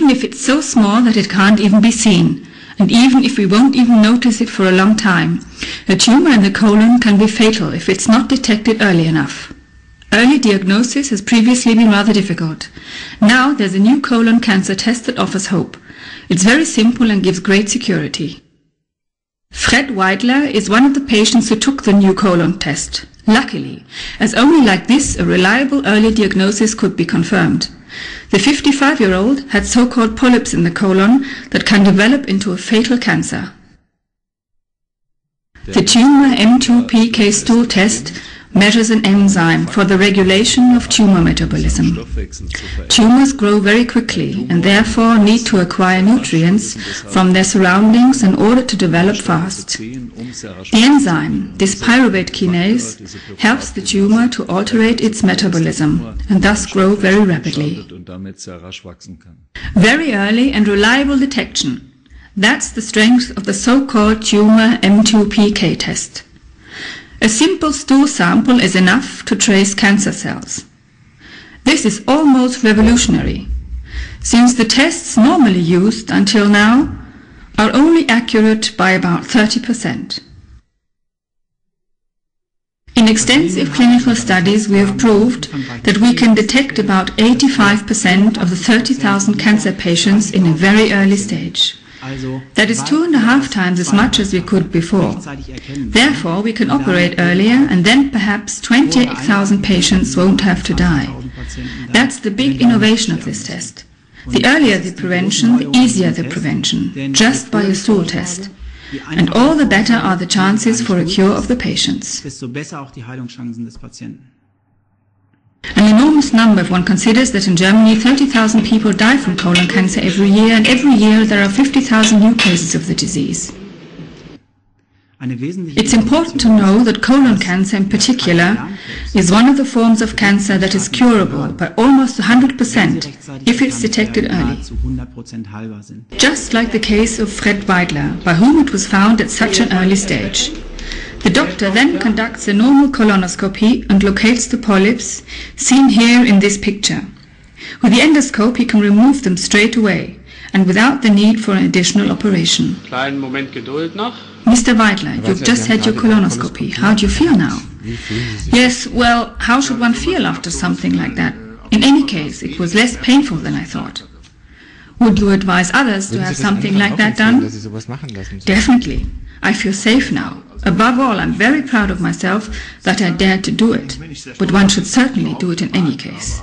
even if it's so small that it can't even be seen, and even if we won't even notice it for a long time. A tumor in the colon can be fatal if it's not detected early enough. Early diagnosis has previously been rather difficult. Now there's a new colon cancer test that offers hope. It's very simple and gives great security. Fred Weidler is one of the patients who took the new colon test. Luckily, as only like this a reliable early diagnosis could be confirmed. The 55-year-old had so-called polyps in the colon that can develop into a fatal cancer. The tumor M2PK stool test measures an enzyme for the regulation of tumor metabolism. Tumors grow very quickly and therefore need to acquire nutrients from their surroundings in order to develop fast. The enzyme, this pyruvate kinase, helps the tumor to alterate its metabolism and thus grow very rapidly. Very early and reliable detection. That's the strength of the so-called tumor M2PK test. A simple stool sample is enough to trace cancer cells. This is almost revolutionary, since the tests normally used until now are only accurate by about 30%. In extensive clinical studies we have proved that we can detect about 85% of the 30,000 cancer patients in a very early stage. That is 2.5 times as much as we could before. Therefore, we can operate earlier and then perhaps 28,000 patients won't have to die. That's the big innovation of this test. The earlier the prevention, the easier the prevention, just by a stool test. And all the better are the chances for a cure of the patients. An enormous number if one considers that in Germany 30,000 people die from colon cancer every year, and every year there are 50,000 new cases of the disease. It's important to know that colon cancer in particular is one of the forms of cancer that is curable by almost 100% if it's detected early. Just like the case of Fred Weidler, by whom it was found at such an early stage. The doctor then conducts a normal colonoscopy and locates the polyps, seen here in this picture. With the endoscope he can remove them straight away and without the need for an additional operation. Kleinen Moment Geduld noch. Mr. Weidler, you've just had your colonoscopy. How do you feel now? Yes, well, how should one feel after something like that? In any case, it was less painful than I thought. Would you advise others to have something like that done? Definitely. I feel safe now. Above all, I'm very proud of myself that I dared to do it. But one should certainly do it in any case.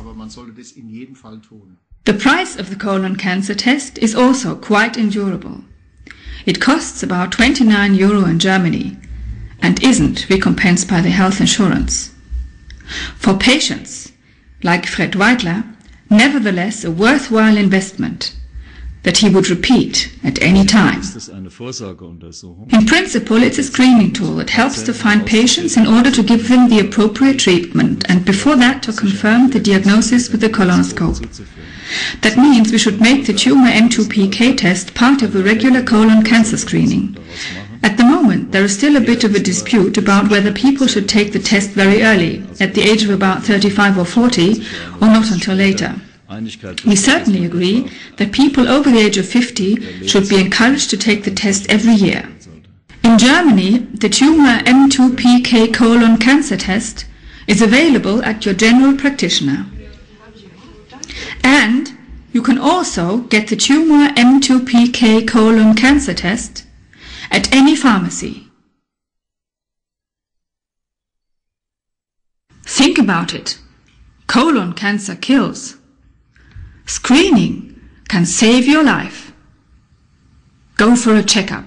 The price of the colon cancer test is also quite endurable. It costs about 29 euro in Germany and isn't recompensed by the health insurance. For patients like Fred Weidler, nevertheless a worthwhile investment that he would repeat at any time. In principle, it's a screening tool that helps to find patients in order to give them the appropriate treatment and before that to confirm the diagnosis with the colonoscope. That means we should make the tumor M2PK test part of a regular colon cancer screening. At the moment, there is still a bit of a dispute about whether people should take the test very early, at the age of about 35 or 40, or not until later. We certainly agree that people over the age of 50 should be encouraged to take the test every year. In Germany, the tumor M2PK colon cancer test is available at your general practitioner. And you can also get the tumor M2PK colon cancer test at any pharmacy. Think about it. Colon cancer kills. Screening can save your life. Go for a checkup.